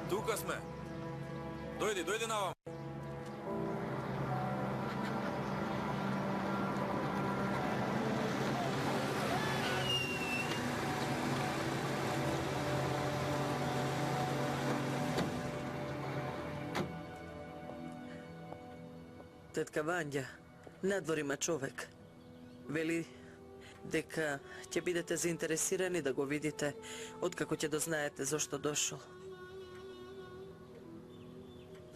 Тука сме. Дојди навам. Тетка Вања, надвор има човек. Вели дека ќе бидете заинтересирани да го видите, откако ќе дознаете зошто дошол.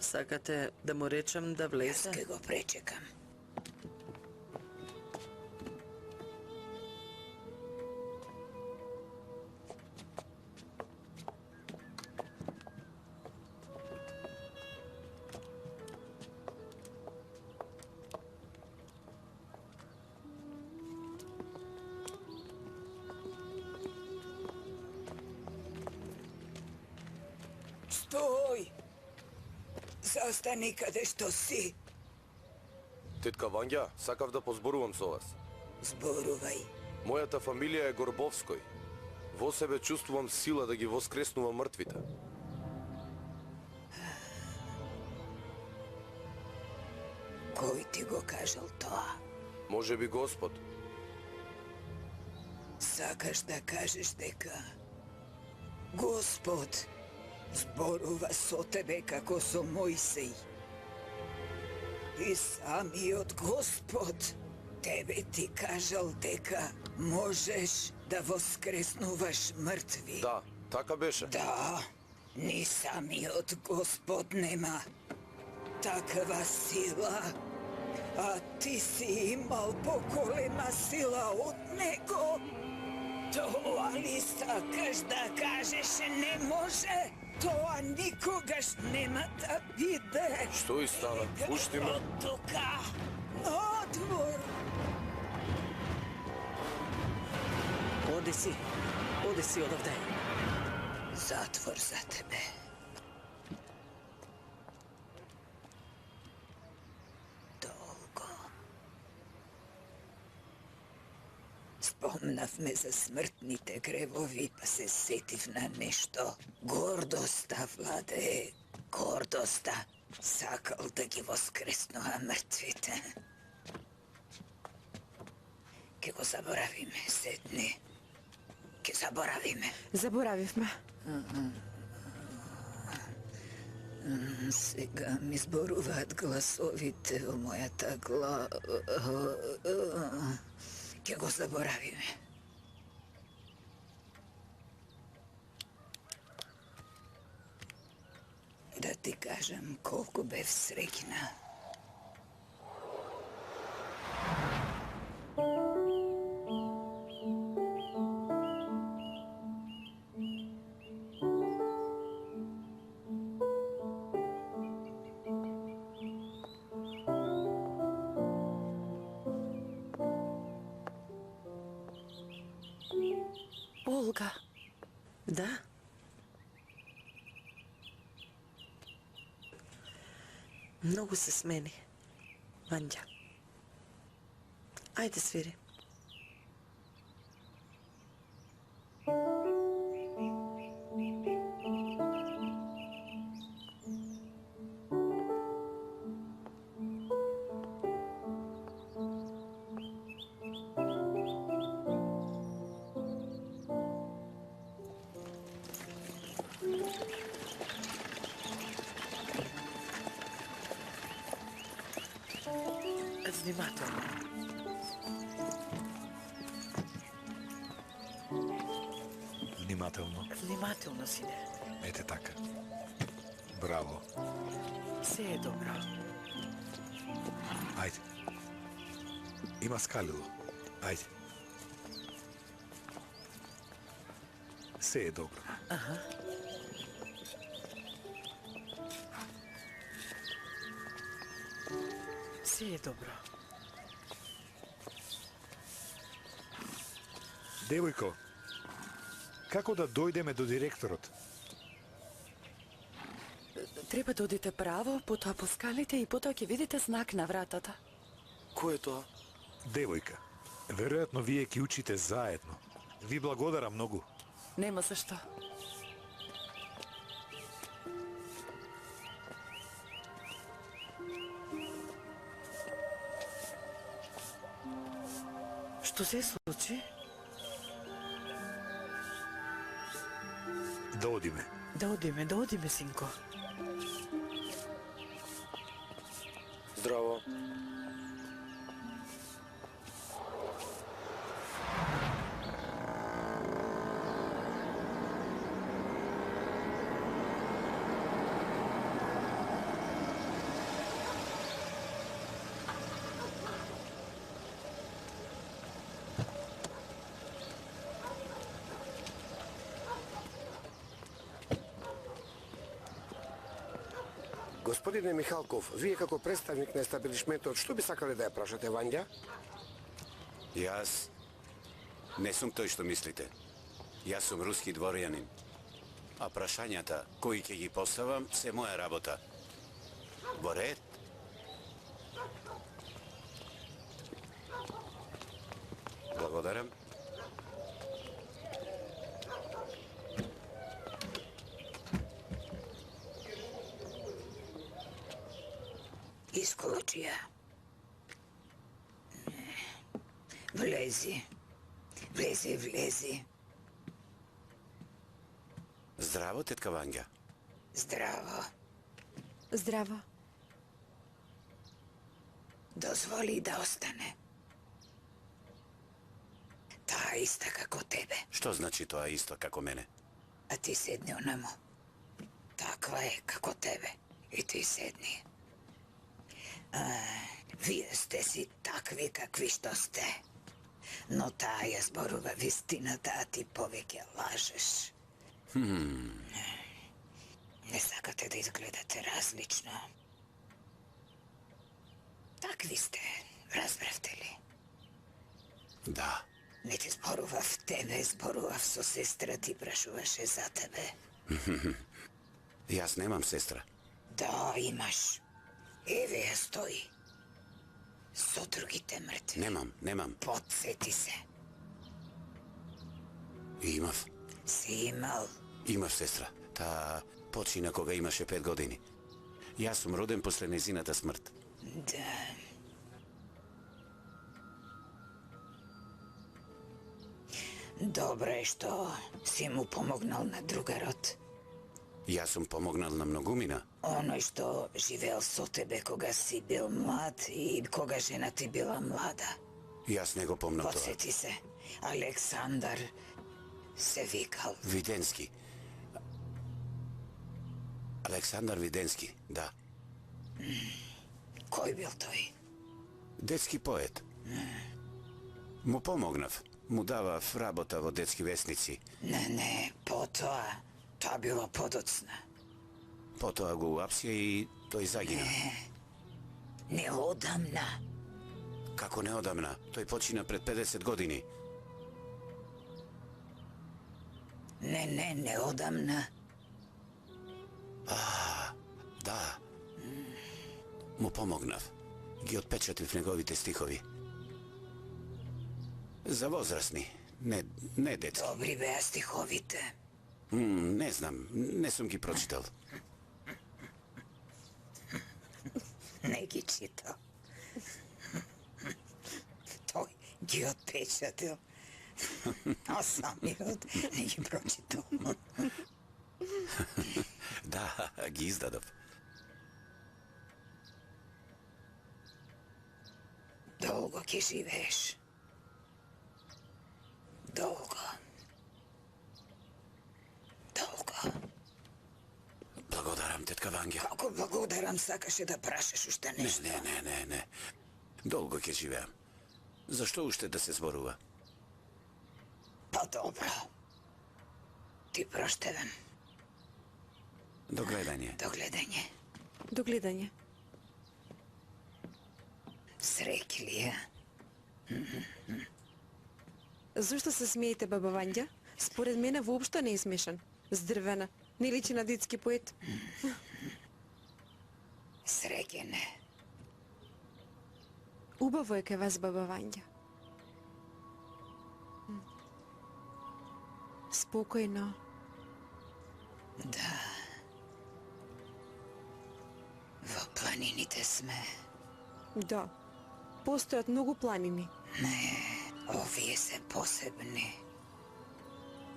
Сакате да му речем да влезе? Јас ке го пречекам. Стој! Застани каде што си. Тетка Вања, сакав да позборувам со вас. Зборувај. Мојата фамилија е Горбовској. Во себе чувствувам сила да ги воскреснувам мртвите. Кој ти го кажал тоа? Може би Господ. Сакаш да кажеш дека Господ зборува со тебе како со Мојсей. И самиот Господ тебе ти кажал дека можеш да воскреснуваш мртви. Да, така беше. Да, ни самиот Господ нема таква сила, а ти си имал поголема сила од него. Тоа ли сакаш да кажеш не може? Тоа никогаш нема да биде. Што и стана? Пушти ме. Од тука, надвор. Оди си одавде. Затвор за тебе. Долго. Спомнавме за смртните гревови, па се сетив на нешто. Гордоста, Владе, гордоста. Сакал да ги воскреснува мртвите. Ке го заборавиме, седни. Ке заборавиме. Заборавивме. Сега ми зборуваат гласовите во мојата глава. Ке го заборавиме. Да ти кажам колку бев среќна. Олга. Да? Многу се смени. Вања. Ајде свири. Внимателно. Внимателно. Внимателно, сине. Ете така. Браво. Се е добро. Ајде. Има скалило. Ајде. Се е добро. Аха. Се е добро. Девојко, како да дојдеме до директорот? Треба да одите право, потоа по скалите и потоа ќе видите знак на вратата. Кој е тоа? Девојка, веројатно вие ќе учите заедно. Ви благодарам многу. Нема за што. Што се случи? Да одиме. Да одиме, синко. Здраво. Господине Михалков, вие како представник на естаблишментот, што би сакале да ја прашате Вања? Јас не сум тој што мислите. Јас сум руски дворјанин. А прашањата кои ќе ги поставам се моја работа. Во ред? Благодарам. Исколочија. Влези. Влези. Здраво, тетка Вања. Здраво. Здраво. Дозволи да остане. Таа иста како тебе, Што значи тоа исто како мене? а ти седни онамо. Таква е како тебе. И ти седни. Вие сте си такви какви што сте. Но таа ја зборува вистината, а ти повеќе лажеш. Не сакате да изгледате различно. Такви сте, разбравте ли? Да. Не ти зборував тебе, зборував со сестра, ти прашуваше за тебе. Јас немам сестра. Да, имаш. Еве ја стои. Со другите мртви. Немам. Подсети се. Имав. Си имал. Имав сестра. Таа почина кога имаше 5 години. Јас сум роден после незината смрт. Да. Добро е што си му помогнал на другарот. Јас сум помогнал на многумина. Оној што живеел со тебе кога си бил млад и кога жена ти била млада. Јас не го помнам тоа. Подсети се. Александар се викал. Виденски. Александар Виденски, да. Кој бил тој? Детски поет. Му помогнав. Му давав работа во детски весници. Не, потоа. Тоа било подоцна. Потоа го уапсија и тој загина. Не одамна. Како неодамна? Тој почина пред 50 години. Не одамна. Да. Му помогнав. Ги отпечатив неговите стихови. За возрастни, не детски. Добри беа стиховите. Не знам, не сум ги прочитал. Не ги читал. Тој ги отпечатил. А самиот не ги прочитал. Да, ги издадов. Долго ќе живееш. Долго. Благодарам, тетка Вања. Како благодарам, сакаше да прашаш уште нешто. Не. Долго ќе живеам. Зашто уште да се зборува? Па добро. Ти проштевам. До гледање. До гледање. Среќи ли ја? Зошто се смеете, баба Вања? Според мене воопшто не е смешан. Здрвена. Не личи на детски поет. Среќен е. Убаво е кај вас, баба Вања. Спокојно. Да. Во планините сме. Да. Постојат многу планини. Не. Овие се посебни.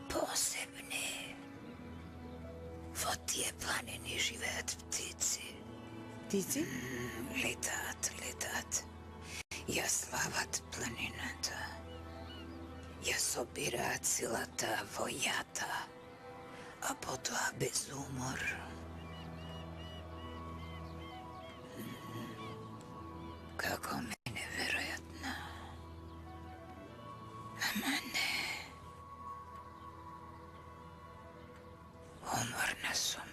Посебни. Во тие планини живеат птици. Птици? Летаат. Ја слават планината. Ја собираат силата во јата, а потоа без умор. Како мене, веројатно. Ама не. Уморна сум.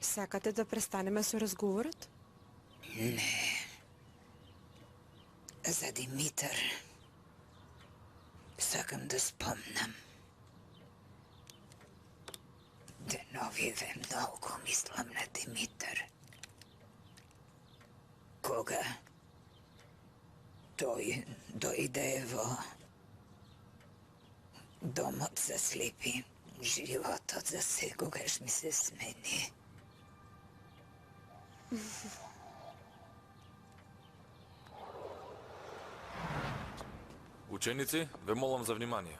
Сакате да престанеме со разговорот? За Димитар сакам да спомнам. Деновиве многу мислам на Димитар. Кога тој дојде во домот за слепи, животот за секогаш ми се смени. Ученици, ве молам за внимание.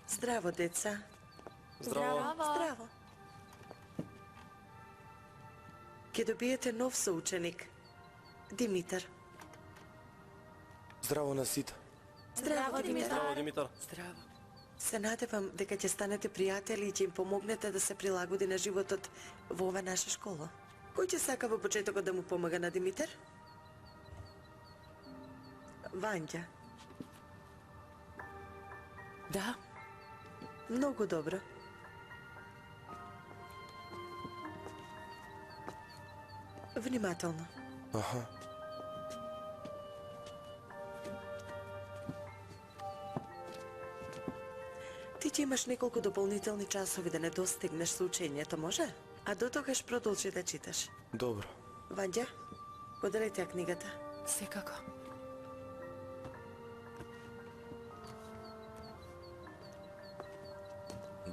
Здраво, деца. Здраво. Ке добиете нов соученик, Димитар. Здраво на сите. Здраво, Димитар. Димитар. Здраво. Се надевам дека ќе станете пријатели и ќе им помогнете да се прилагоди на животот во ова наша школа. Кој ќе сака во почетокот да му помага на Димитар? Вања. Да, Многу добро. Внимателно. Аха. Ти ќе имаш неколку дополнителни часови да не достигнеш со учењето, може? А до тогаш продолжи да читаш. Добро. Вања, поделете ја книгата. секако.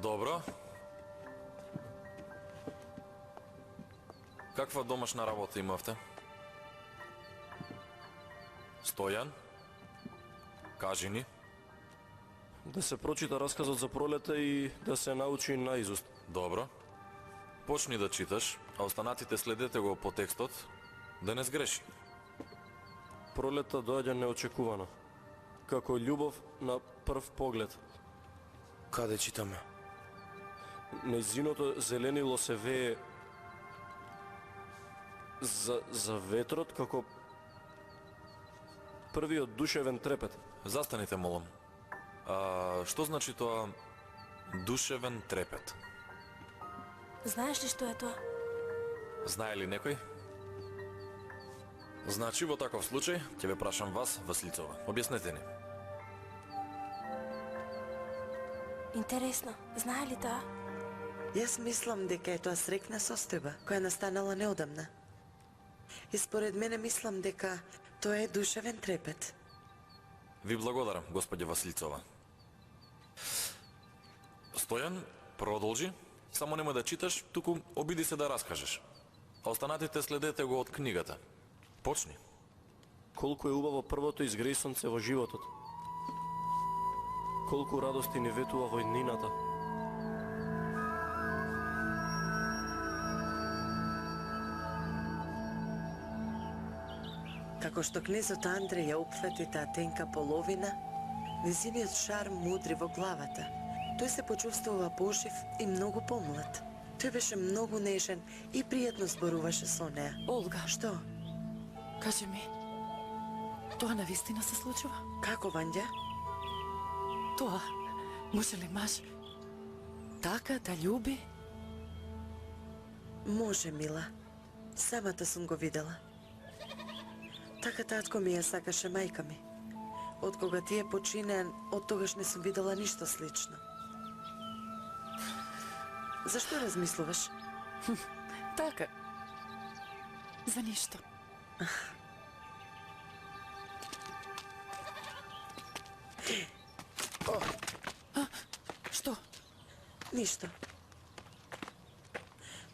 Добро. Каква домашна работа имавте? Стојан? Кажи ни. Да се прочита расказот за пролета и да се научи наизуст. Добро. Почни да читаш, а останатите следете го по текстот, да не сгреши. Пролета доаѓа неочекувано. Како љубов на прв поглед. Каде читаме? Нејзиното зеленило се вее за ветрот како првиот душевен трепет. Застаните, молам. Што значи тоа душевен трепет? Знаеш ли што е тоа? Знае ли некој? Значи, во таков случај, ќе ве прашам вас, Василицова. Објаснете ни. Интересно, знае ли тоа? Јас мислам дека е тоа срекна состојба, која настанала неодамна. И според мене мислам дека тоа е душевен трепет. Ви благодарам, господја Василицова. Стојан, продолжи. Само немој да читаш, туку обиди се да раскажеш. А останатите следете го од книгата. Почни. Колку е убаво првото изгресонце во животот. Колку радости ни ветува во иднината. Како што кнезот Андреј ја опфати таа тенка половина, незиниот шарм мудри во главата. Тој се почувствува пожив и многу помлад. Тој беше многу нежен и пријатно зборуваше со неа. Олга, Што? кажи ми, тоа навистина се случува? Како, Вања? Тоа, може ли маж така да љуби? Може, мила. Самата сум го видела. Така татко ми ја сакаше мајка ми. Од кога тие починеа, од тогаш не сум видела ништо слично. Зашто размислуваш? Така. За ништо. Што? Ништо.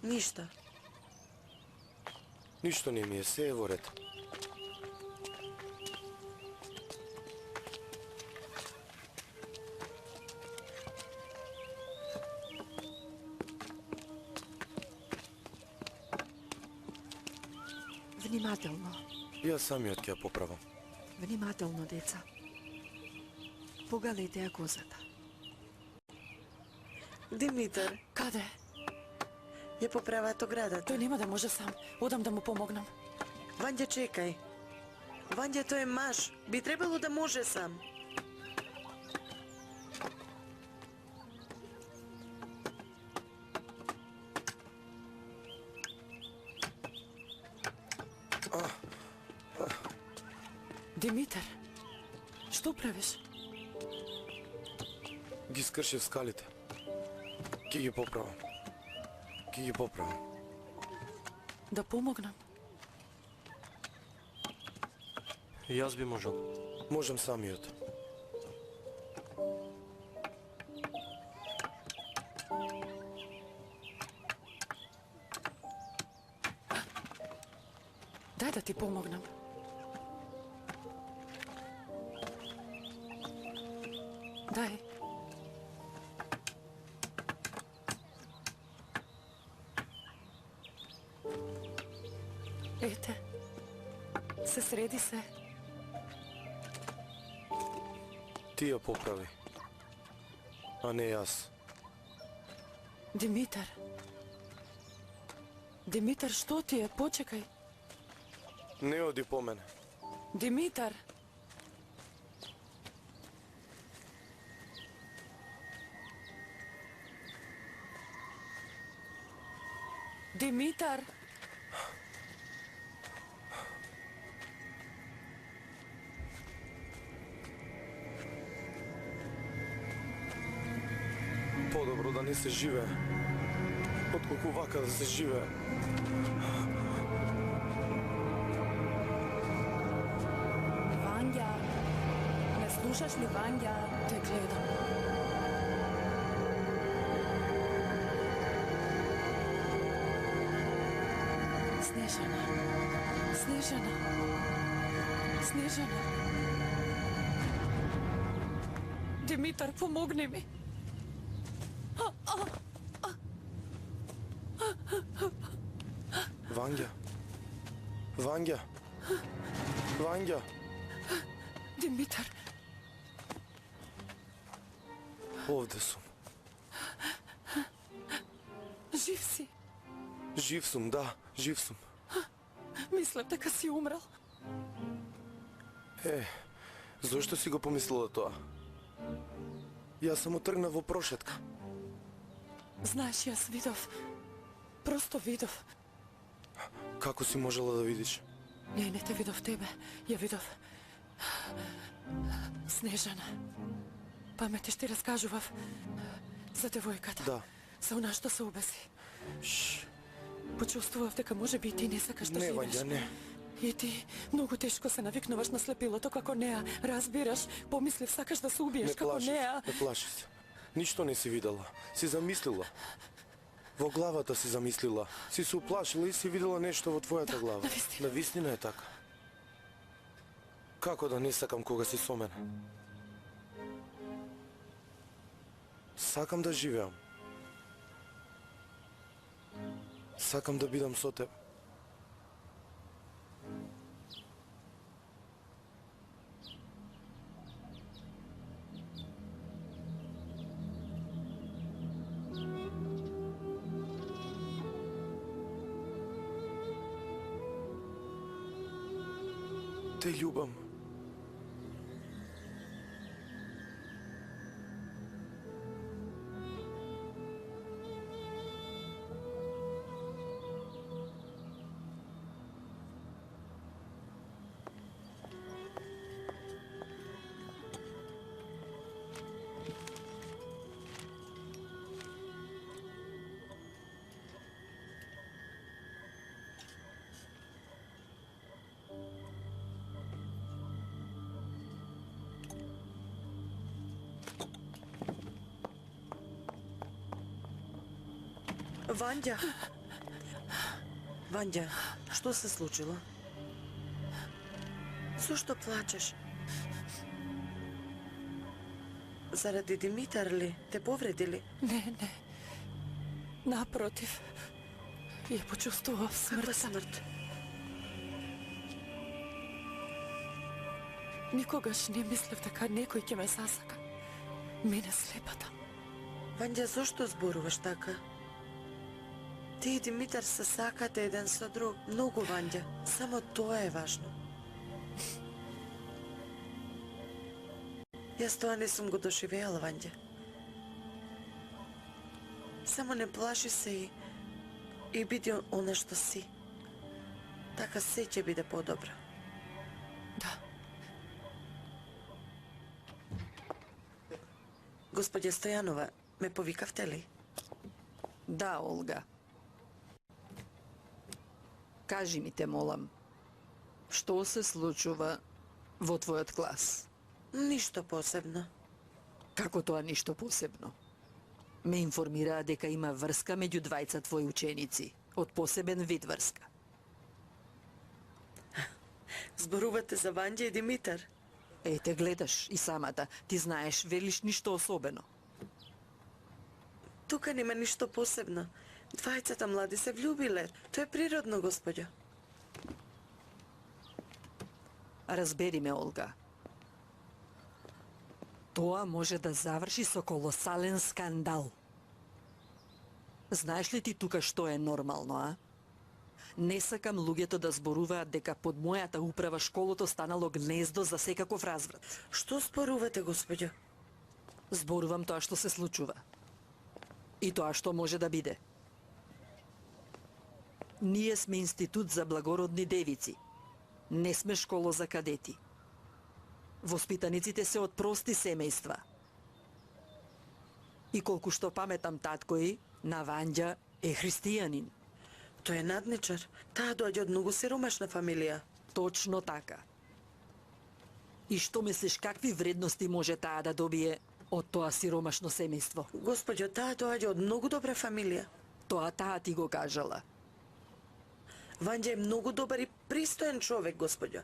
Ништо. Ништо не ми е, се е во ред. Внимателно, Јас самиот ќе ја поправам. внимателно, деца. Погалете ја козата. Димитар, Каде? ја поправаат оградата. Тој нема да може сам. Одам да му помогнам. Вања, чекај. Вања, тој е маж. Би требало да може сам. Димитар, што правиш? Ги скршив скалите. Ќе ги поправам. Ќе ги поправам. Да помогнам? Јас би можел. Можам самиот. Дај да ти помогнам. Дај. Ете, се среди се. Ти ја поправи. А не јас. Димитар. Димитар, што ти е? Почекај. Не оди по мене. Димитар. Димитар. Подобро да не се живее. Отколку вака да се живее. Вања. Не слушаш ли, Вања? Те гледам. Снежана. Снежана. Снежана. Димитар, помогни ми. Вања. Вања. Вања. Димитар. Овде сум. Жив си. Жив сум, да, жив сум. Мислев дека си умрал. Зошто си го помислила тоа? Јас само тргнав во прошетка. Знаеш, јас видов. Просто видов. Како си можела да видиш? Ја не те видов тебе. Ја видов Снежана. Паметиш ти раскажував за девојката. Да. За она што се убеси. Почувствував дека може би и ти не сакаш да Не, живееш. Вања, не. И ти многу тешко се навикнуваш на слепилото како неа. Разбираш, помислив сакаш да се убиеш Не како плаши неа. се, не плаши се. Ништо не си видела. Си замислила. Во главата си замислила. Си се уплашила и си видела нешто во твојата глава. навистина. Навистина е така. Како да не сакам кога си со мене? Сакам да живеам. Сакам да бидам со тебе. Те љубам. Вања. Вања, што се случило? Зошто плачеш? Заради Димитар ли? Те повредили? Не. Напротив, ја почувствував Каква смртта. смрт? Никогаш не мислев дека некој ќе ме засака. Мене слепата. Вања, зошто зборуваш така? Ти и Димитар се сакате еден со друг. Многу, Вања. Само тоа е важно. Јас тоа не сум го доживеала, Вања. Само не плаши се и биди она што си. Така се ќе биде подобро. Да. Господја Стојанова, ме повикавте ли? Да, Олга. Кажи ми те, молам, што се случува во твојот клас? Ништо посебно. Како тоа ништо посебно? Ме информираа дека има врска меѓу двајца твои ученици, од посебен вид врска. Зборувате за Вања и Димитар? Ете, гледаш и самата, ти знаеш, велиш ништо особено. Тука нема ништо посебно. Двајцата млади се влюбиле. Тоа е природно, господјо. Разбери ме, Олга. Тоа може да заврши со колосален скандал. Знаеш ли ти тука што е нормално, а? Не сакам луѓето да зборуваат дека под мојата управа школото станало гнездо за секаков разврат. Што зборувате, господјо? Зборувам тоа што се случува. И тоа што може да биде. Ние сме институт за благородни девици. Не сме школа за кадети. Воспитаниците се од прости семејства. И колку што паметам таткој, на Вања е христијанин. Тој е надничар. Таа доаѓа од многу сиромашна фамилија. Точно така. И што мислиш, какви вредности може таа да добие од тоа сиромашно семејство? Господјо, таа доаѓа од многу добра фамилија. Тоа таа ти го кажала. Вања е многу добар и пристоен човек, господјо.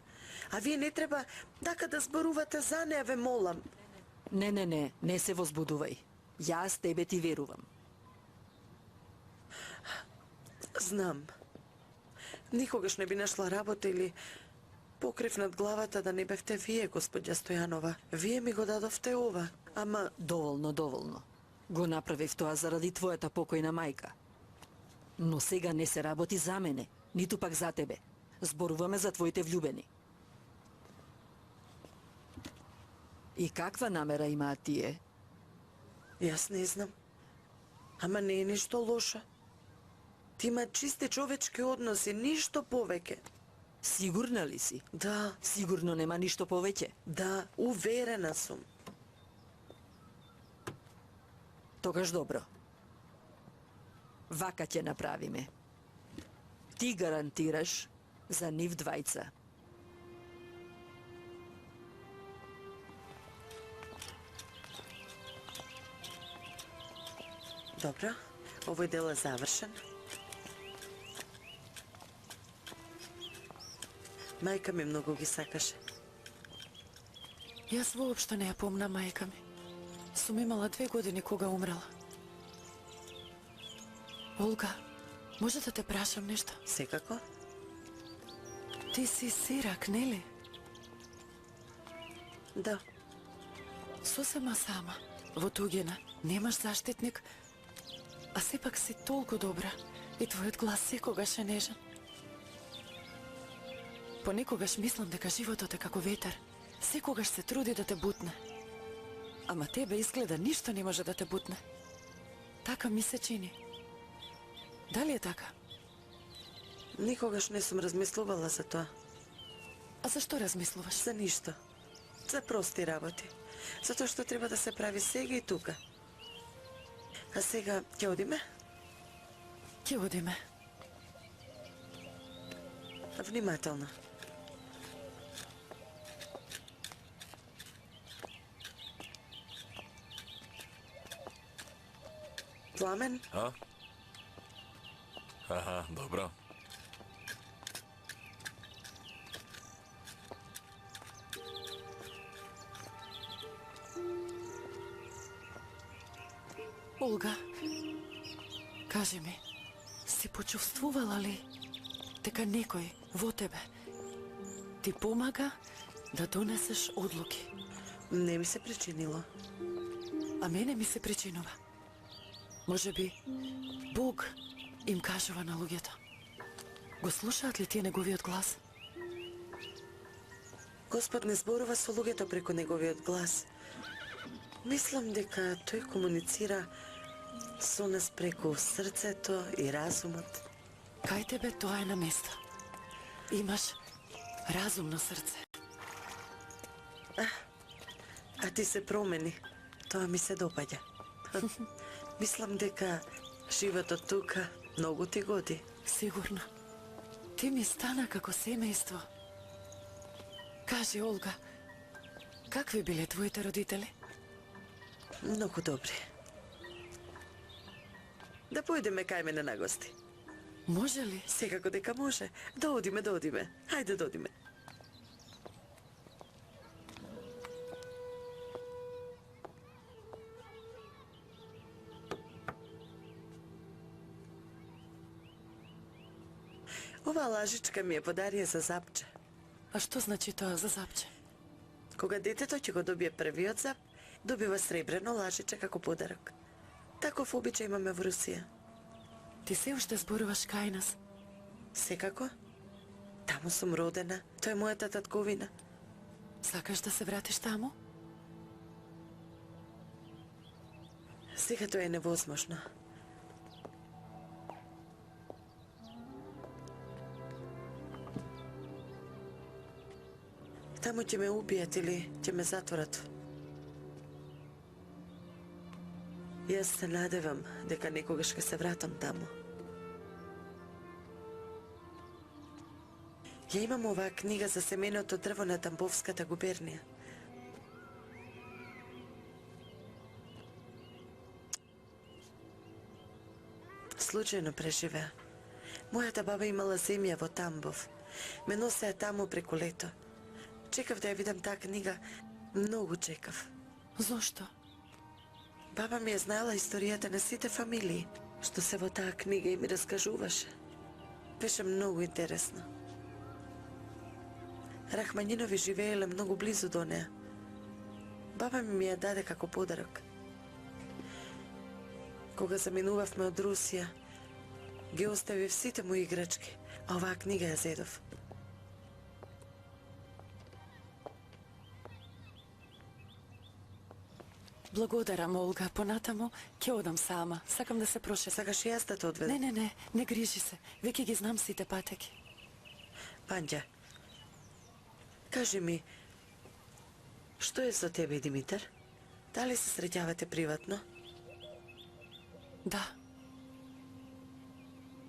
А вие не треба така да зборувате за неа, ве молам. Не се возбудувај. Јас тебе ти верувам. Знам. Никогаш не би нашла работа или покрив над главата да не бевте вие, господја Стојанова. Вие ми го дадовте ова, ама... Доволно. Го направив тоа заради твојата покојна мајка. Но сега не се работи за мене, ниту пак за тебе. Зборуваме за твоите влюбени. И каква намера имаат тие? Јас не знам. Ама не е ништо лошо. Ти има чисти човечки односи, ништо повеќе. Сигурна ли си? Да, Сигурно нема ништо повеќе. да, уверена сум. Тогаш добро. Вака ќе направиме. Ти гарантираш за нив двајца. Добро, овој дел е завршен. Мајка ми многу ги сакаше. Јас воопшто не ја помнам мајка ми. Сум имала 2 години кога умрела. Олга, може да те прашам нешто? Секако? Ти си сирак, нели? Да. Сосема сама, во туѓина, немаш заштитник, а сепак си толку добра и твојот глас секогаш е нежен. Понекогаш мислам дека животот е како ветер, секогаш се труди да те бутне. Ама тебе изгледа ништо не може да те бутне. Така ми се чини. Дали е така? Никогаш не сум размислувала за тоа. А зашто размислуваш? За ништо. За прости работи. Затоа што треба да се прави сега и тука. А сега ќе одиме? Ќе одиме. Внимателно. Пламен, А? Аха, добро. Олга, кажи ми, си почувствувала ли дека некој во тебе ти помага да донесеш одлуки? Не ми се причинило. А мене ми се причинува. Може би Бог им кажува на луѓето. Го слушаат ли тие неговиот глас? Господ не зборува со луѓето преку неговиот глас. Мислам дека тој комуницира со нас преку срцето и разумот. Кај тебе тоа е на место. Имаш разумно срце. А ти се промени. Тоа ми се допаѓа. Мислам дека животот тука многу ти годи. Сигурно. Ти ми стана како семејство. Кажи, Олга, какви биле твоите родители? Многу добри. Да појдеме кај мене на гости. Може ли? Секако дека може. Да одиме. Хајде да одиме. Ова лажичка ми е подарија за запче. А што значи тоа за запче? Кога детето ќе го добие првиот зап, добива сребрено лажиче како подарок. Таков обичај имаме во Русија. Ти се уште зборуваш кај нас? Секако. Таму сум родена. Тоа е мојата татковина. Сакаш да се вратиш таму? Сега тоа е невозможно. Таму ќе ме убијат или ќе ме затворат. Јас се надевам дека некогаш ќе се вратам таму. Ја имам оваа книга за семејното дрво на Тамбовската губернија. Случајно преживеа. Мојата баба имала земја во Тамбов. Ме носеа таму преку лето. Чекав да ја видам таа книга. Многу чекав. Зошто? Баба ми е знаела историјата на сите фамилии, што се во таа книга и ми раскажуваше. Беше многу интересно. Рахманинови живееле многу близу до неа. Баба ми ја даде како подарок. Кога заминувавме од Русија, ги оставив сите мои играчки, а оваа книга ја зедов. Благодарам, Олга. Понатаму ќе одам сама. Сакам да се прошетам. Сакаш и јас да те одведам? Не грижи се. Веќе ги знам сите патеки. Панџа, кажи ми, што е со тебе и Димитар? Дали се среќавате приватно? Да.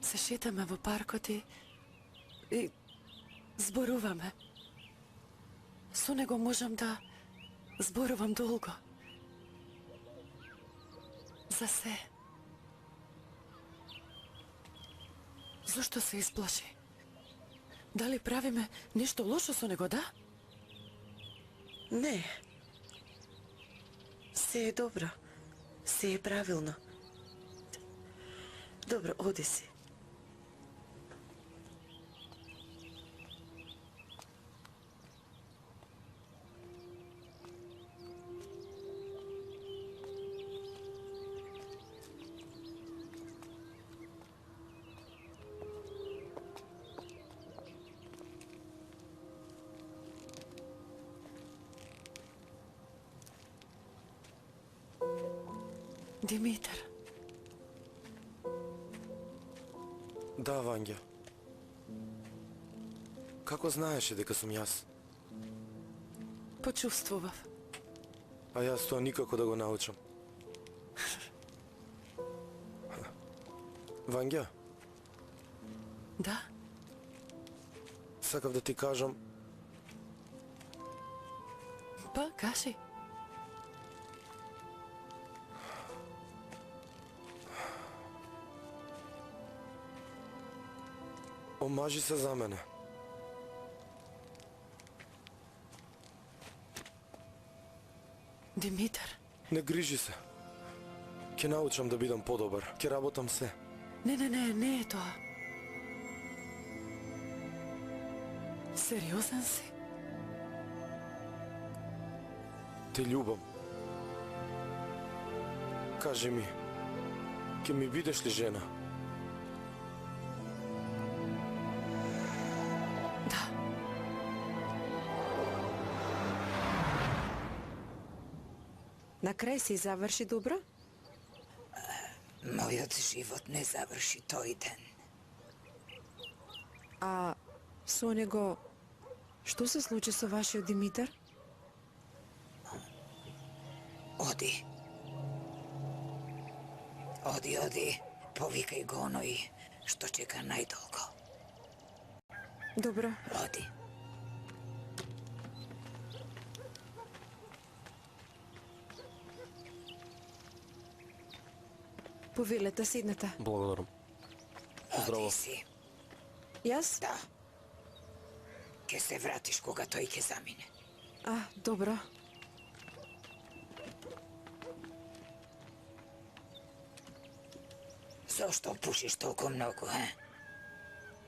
Се шетаме во паркот и зборуваме. Со него можам да зборувам долго. За се. Зошто се исплаши? Дали правиме нешто лошо со него, да? Не. Се е добро. Се е правилно. Добро, оди си. Димитар. Да, Вања. Како знаеше дека сум јас? Почувствував. А јас тоа никако да го научам. Вања, Да? сакав да ти кажам, Па, кажи. омажи се за мене. Димитар. Не грижи се. Ќе Ќе научам да бидам подобар. Ќе работам се. Не е тоа. Сериозен си? Те љубам. Кажи ми, ќе ми бидеш ли жена? Да. На крај се заврши добро? Мојот живот не заврши тој ден. А со него, што се случи со вашиот Димитар? Оди. Оди, повикај го оној што чека најдолго. Добро. Оди. Повелете, седнете. Благодарам. Здраво. Оди си. Јас? Да. Ке се вратиш кога тој ќе замине. Добро. Зошто пушиш толку многу,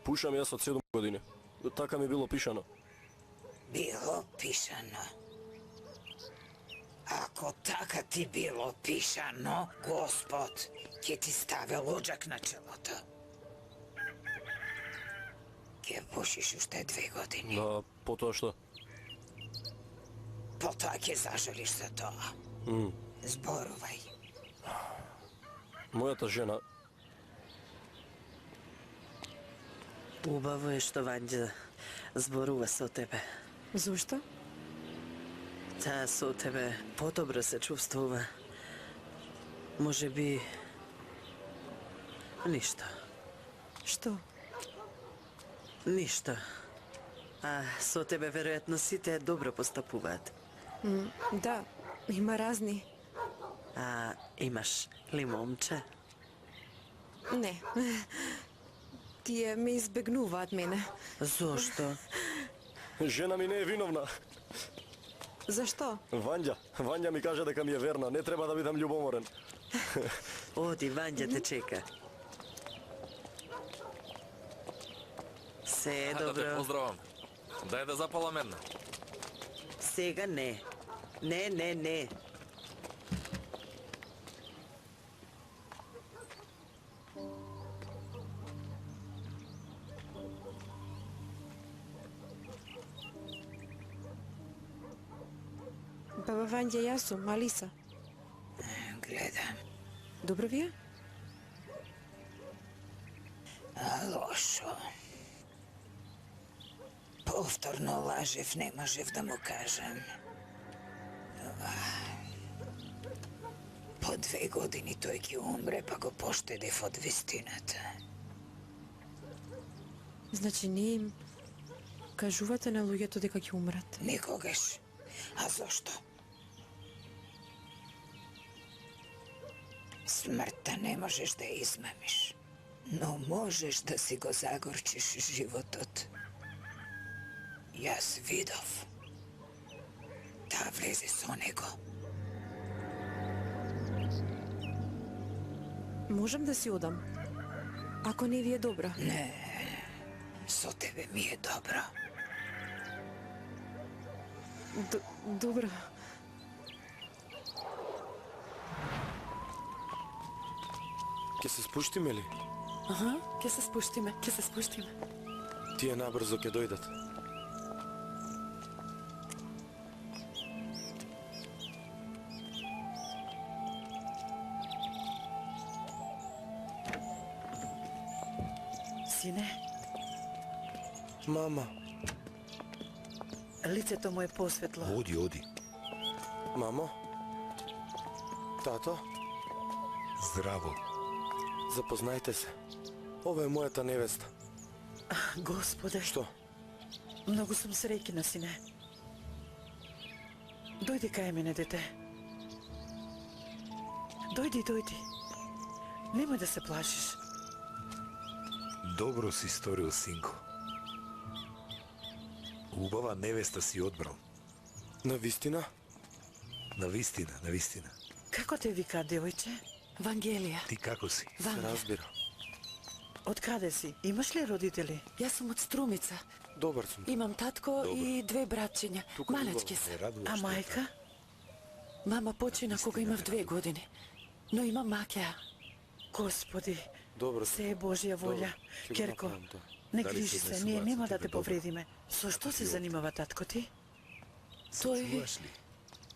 Пушам јас од 7 години. Така ми било пишано. Било пишано. Ако така ти било пишано, Господ ќе ти ставе лоџак на челото. Ќе пушиш уште 2 години. Да, потоа што? Потоа ќе зажалиш за тоа. Зборувај. Мојата жена, Убаво е што Ванџа зборува со тебе. Зошто? Таа со тебе подобро се чувствува. Може би... Ништо. Што? Ништо. А со тебе веројатно сите добро постапуваат. Да, има разни. А имаш ли момче? Не. Тие ме избегнуваат мене. Зошто? жена ми не е виновна. Зашто? Вања ми кажа дека ми е верна, не треба да бидам љубоморен. Оди, Ванџа те чека. Се е Да те добро. поздравам. Дај да запалам една. Сега не. Не. Баба Вања, јас сум, Алиса. Гледам. Добро ви е? Лошо. Повторно лажев, не можев да му кажам. По 2 години тој ќе умре, па го поштедев од вистината. Значи не им кажувате на луѓето дека ќе умрат. Никогаш. А зошто? Смртта не можеш да ја измамиш, но можеш да си го загорчиш животот. Јас видов. Таа влезе со него. Можам да си одам. Ако не ви е добро. Не, со тебе ми е добро. Добро. Ќе се спуштиме ли? Ќе се спуштиме. Тие набрзо ќе дојдат. Сине, Мама, лицето му е посветло. Оди. мамо, тато, Здраво. запознајте се. Ова е мојата невеста. Господе, Што? многу сум среќна, сине. Дојди кај мене, дете. Дојди. Немој да се плашиш. Добро си сторил, синко. Убава невеста си одбрал. На вистина? На вистина. Како те вика, девојче? Вангелија. Ти како си? Се Вања. разбира. Од каде си? Имаш ли родители? Јас сум од Струмица. Добар сум. Имам татко и две братчиња. Тука Малечки убаво. се. радуваш А што е мајка? Мама почина кога имав 2 години. Но имам маќа. Господи, Добро. се е Божја волја. Ќе го Керко, направам тоа. не Дали грижи се се, ние однесуваат нема со да тебе те добро? повредиме. Со што се занимава татко ти? Тој Чуваш ли?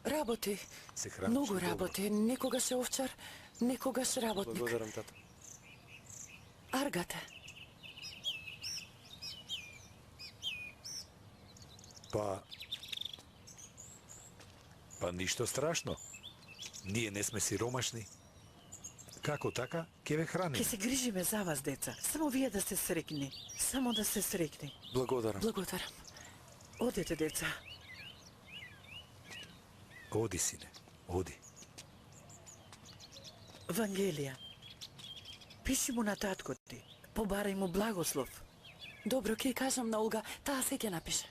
работи. Се храниш Многу ли добро? работи. Некогаш е овчар, некогаш работник. Благодарам, тата. Аргате. Па ништо страшно. Ние не сме сиромашни. Како така, ќе ве Ке храниме. се грижиме за вас, деца. Само вие да се срекни. Само да се срекни. Благодарам. Благодарам. Одете, деца. Оди, сине, оди. Вангелија, пиши му на татко ти. Побарај му благослов. Добро, ќе кажам на Олга, таа се ќе напише.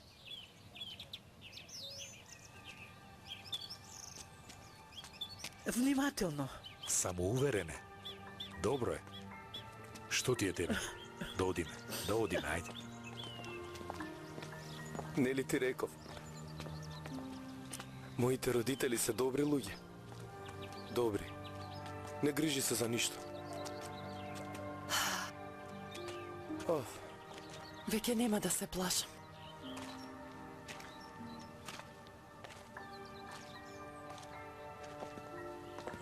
Внимателно. Самоуверене. Добро е. Што ти е тебе? Да одиме, ајде. Нели ти реков? Моите родители се добри луѓе. Добри. Не грижи се за ништо. Веќе нема да се плашам.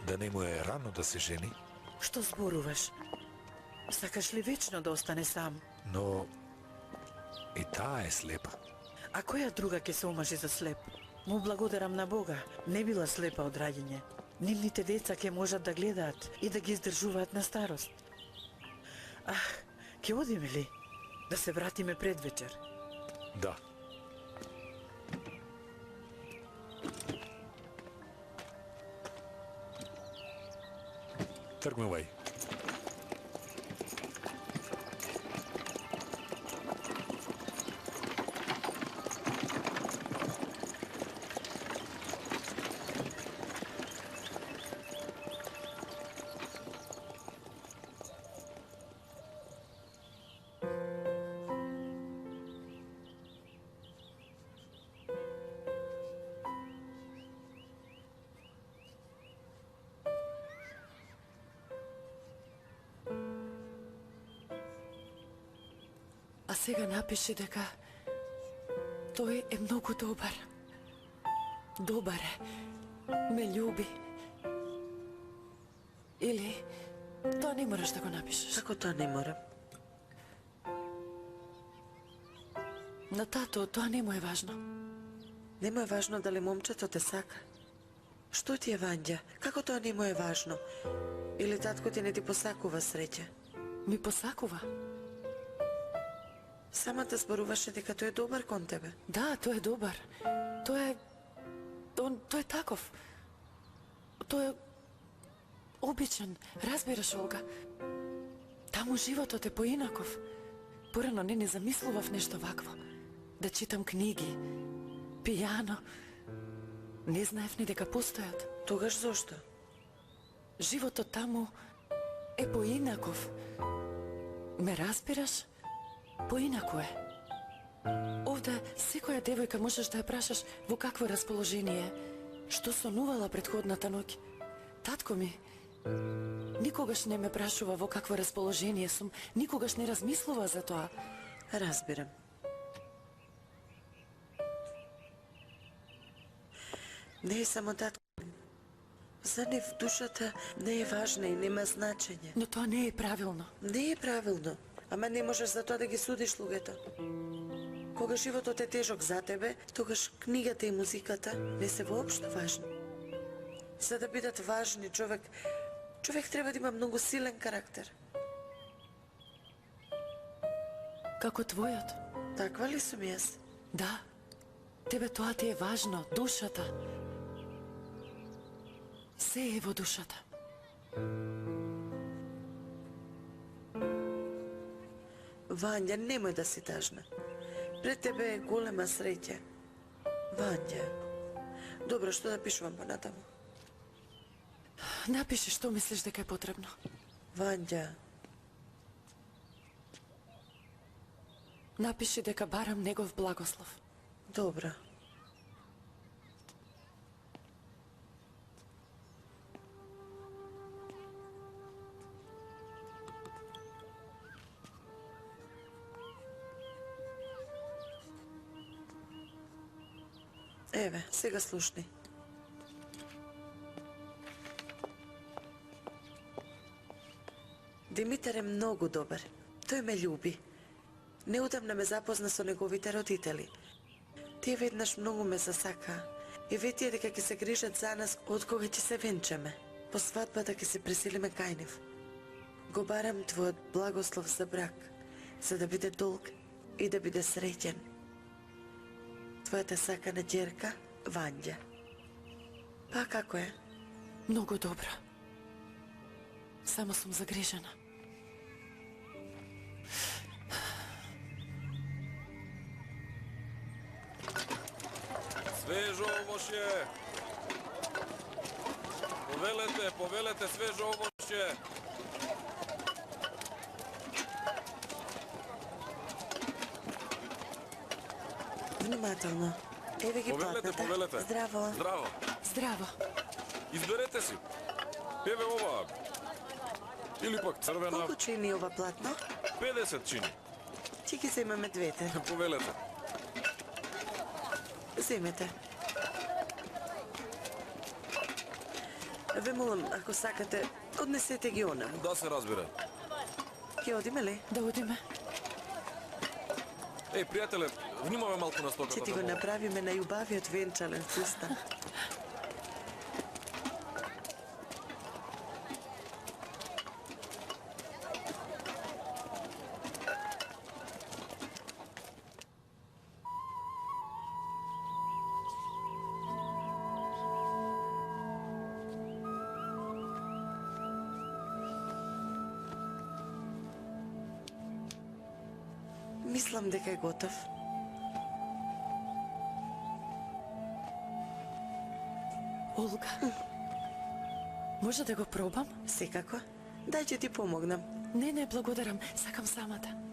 Да не му е рано да се жени, Што зборуваш? Сакаш ли вечно да остане сам? но и таа е слепа. А која друга ќе се омажи за слеп? Му благодарам на Бога, не била слепа од раѓање. Нивните деца ќе можат да гледаат и да ги издржуваат на старост. Ќе одиме ли? Да се вратиме пред вечер. Да. Тргнувај. А сега напиши дека тој е многу добар. Добар е. Ме љуби. Или тоа не мораш да го напишеш. Како тоа не морам? На тато тоа не му е важно. Не му е важно дали момчето те сака. Што ти е, Вања? Како тоа не му е важно? Или татко ти не ти посакува среќа? Ми посакува. Самата зборуваше дека тој е добар кон тебе. Да, тој е добар. Тој е таков. Тој е обичен, разбираш, Олга. Таму животот е поинаков. Порано не замислував нешто вакво. Да читам книги, пијано. Не знаев ни дека постојат. Тогаш зошто? Животот таму е поинаков. Ме разбираш? Поинако е. Овде секоја девојка можеш да ја прашаш во какво расположение е, што сонувала претходната ноќ. Татко ми никогаш не ме прашува во какво расположение сум, никогаш не размислува за тоа. Разбирам. Не е само татко. За нив душата не е важна и нема значење. Но тоа не е правилно. Не е правилно. Ама не можеш за тоа да ги судиш луѓето. Кога животот е тежок за тебе, тогаш книгата и музиката не се воопшто важни. За да бидат важни, човек треба да има многу силен карактер. Како твојот? Таква ли сум јас? Да. Тебе тоа ти е важно, душата. Се е во душата. Вања, немој да си тажна. Пред тебе е голема среќа. Вања. Добро, што да пишувам понатаму? Напиши што мислиш дека е потребно. Вања, Напиши дека барам негов благослов. добро. Еве, сега слушни. Димитар е многу добар. Тој ме љуби. Неудамна ме запозна со неговите родители. Тие веднаш многу ме засакаа и ветија дека ќе се грижат за нас од кога ќе се венчаме. По свадбата ќе се преселиме кај нив. Го барам твојот благослов за брак, за да биде долг и да биде среќен. Твојата сакана ѓерка, Вања. Па како е? Многу добро. Само сум загрижена. Свежо овошје! Повелете свежо овошје! Внимателно. Еве ги платната. Повелете. Здраво. Здраво. Здраво. Изберете си. Еве ова. Или пак црвена. Колку чини ова платно? 50 чини. Ќе ги земеме двете. Повелете. Земете. Ве молам, ако сакате, однесете ги онаму. Да се разбира. Ќе одиме ли? Да одиме. Еј, пријателе, внимавај малку на стоката. Ќе ти го направиме најубавиот венчален фустан. Мислам дека е готов. Олга, може да го пробам? Секако. Дај ќе ти помогнам. Не, благодарам. Сакам самата.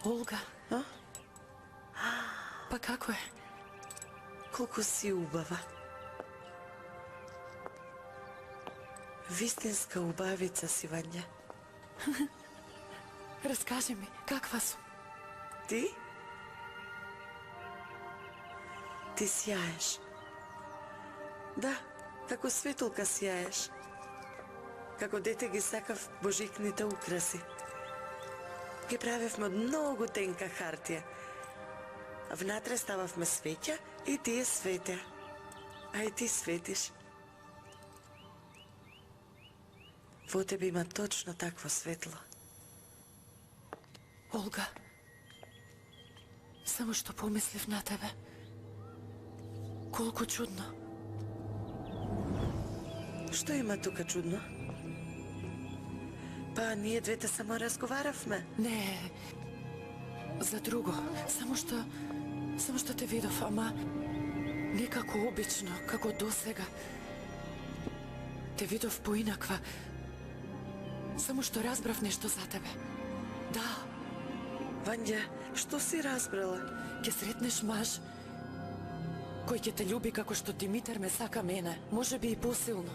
Олга. А? Па како е? Колку си убава. Вистинска убавица си, Вања. Раскажи ми, каква сум? Ти? Ти сјаеш. Да, како светулка сјаеш. Како дете ги сакав божикните украси. Ги правевме од многу тенка хартија. Внатре стававме свеќа и тие светеа. А и ти светиш. Во тебе има точно такво светло. Олга, само што помислив на тебе. Колку чудно. Што има тука чудно? Па ние двете само разговаравме. Не, за друго. Само што те видов, ама не како обично, како досега. Те видов поинаква. Само што разбрав нешто за тебе. Да. Вања, што си разбрала? Ќе сретнеш маж кој ќе те љуби како што Димитар ме сака мене, може би и посилно.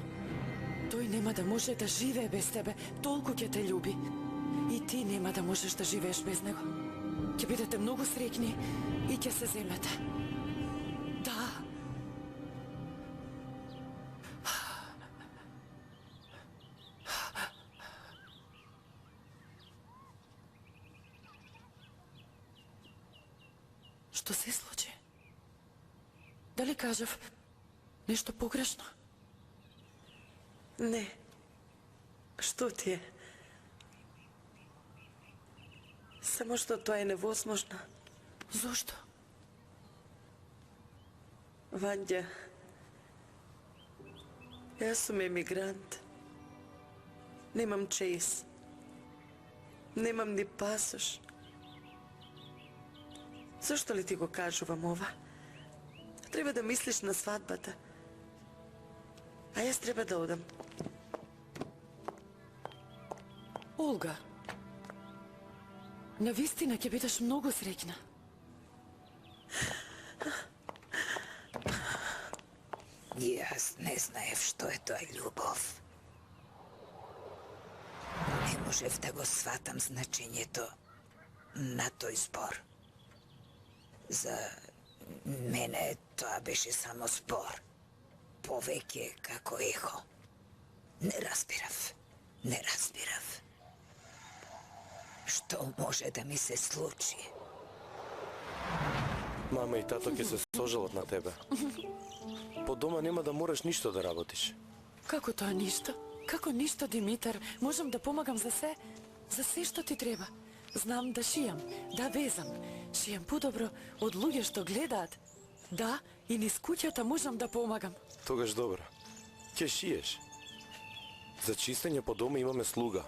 Тој нема да може да живее без тебе, толку ќе те љуби. И ти нема да можеш да живееш без него. Ќе бидете многу среќни и ќе се земете. Да. Што се случи? Дали кажав нешто погрешно? Не. Што ти е? Само што тоа е невозможно. Зошто? Вања, јас сум емигрант. Немам чејс. Немам ни пасош. Зошто ли ти го кажувам ова? Треба да мислиш на свадбата. А јас треба да одам. Олга, навистина ќе бидеш многу среќна. Јас не знаев што е тоа љубов. Не можев да го сватам значењето на тој збор. За мене тоа беше само збор. Повеќе како ехо. Не разбирав. Што може да ми се случи? Мама и тато ќе се сожалат на тебе. По дома нема да мораш ништо да работиш. Како тоа ништо? Како ништо, Димитар? Можам да помагам за се што ти треба. Знам да шијам, да везам. Шијам подобро од луѓе што гледаат. Да, и низ куќата можам да помагам. Тогаш добро. Ќе шиеш. За чистење по дома имаме слуга.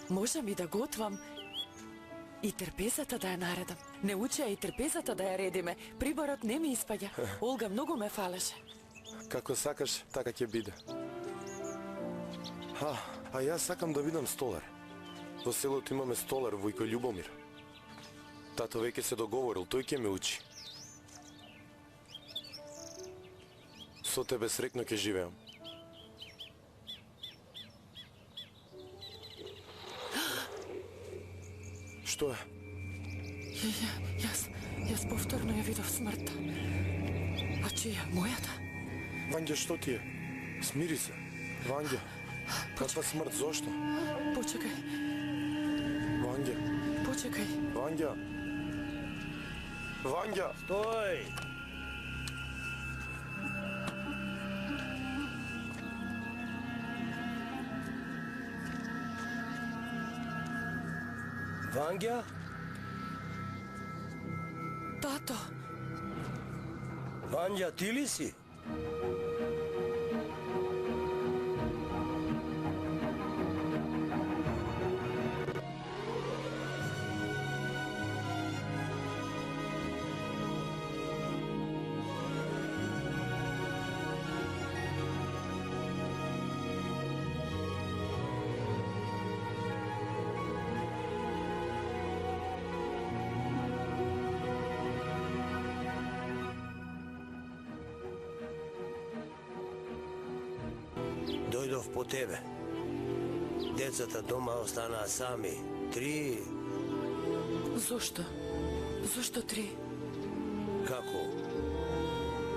Можам и да готвам. И трпезата да ја наредам. Не учеа и трпезата да ја редиме. Приборот не ми испаѓа. Олга многу ме фалеше. Како сакаш, така ќе биде. А јас сакам да бидам столар. Во селото имаме столар Војко Љубомир. Тато веќе се договорил, тој ќе ме учи. Со тебе срекно ќе живеам. Што е? Јас повторно ја видов смртта. А чија? Мојата? Вања, што ти е? Смири се. Вања, каква смрт, зошто? Почекај. Вања. Почекај. Вања. Вања. Стој! Вања? Тато! Вања, ти ли си? Дојдов по тебе. Децата дома останаа сами. 3. Зошто? Зошто 3? Како?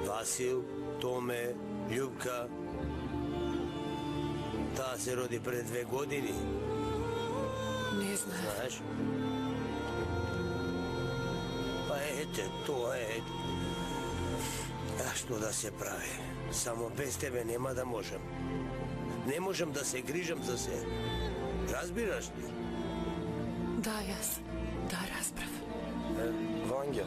Васил, Томе, Љупка. Таа се роди пред 2 години. Не знаеш. Знаеш? Па ете, тоа е. А што да се прави? Само без тебе нема да можам. Не можам да се грижам за се. Разбираш ли? Да, јас. Да, разбрав. Вања.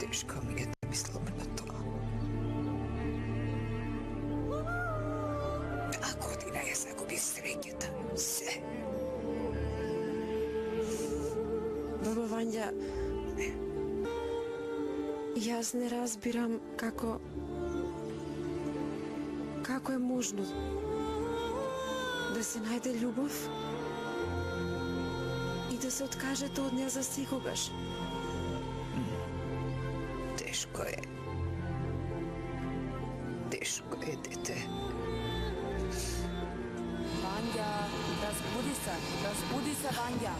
Тешко ми е да мислам на тоа. А година ја загубив среќата. Се. Баба Вања, јас не разбирам како е можно да се најде љубов и да се откажете од неа за секогаш. Тешко е. Тешко е, дете. Вања, разбуди се, Вања.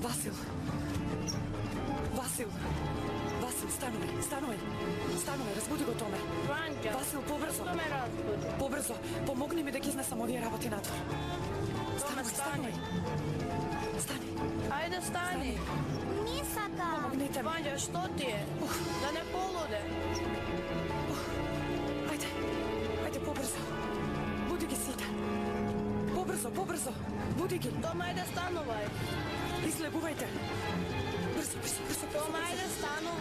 Васил! Васил! Васил, станувај, разбуди го Томе. Вања, Васил, побрзо. Што ме разбуди? Побрзо, помогни ми да ги изнесам овие работи надвор. Станувај. Стани. Ајде, стани. Не сакам. Помогнете ми. Вања, што ти е? Да не полуде. Ајде, побрзо. Буди ги сите. Побрзо. Буди ги. Тома, ајде, станувај. Излегувајте. Брзо. Тома, ајде, станувај.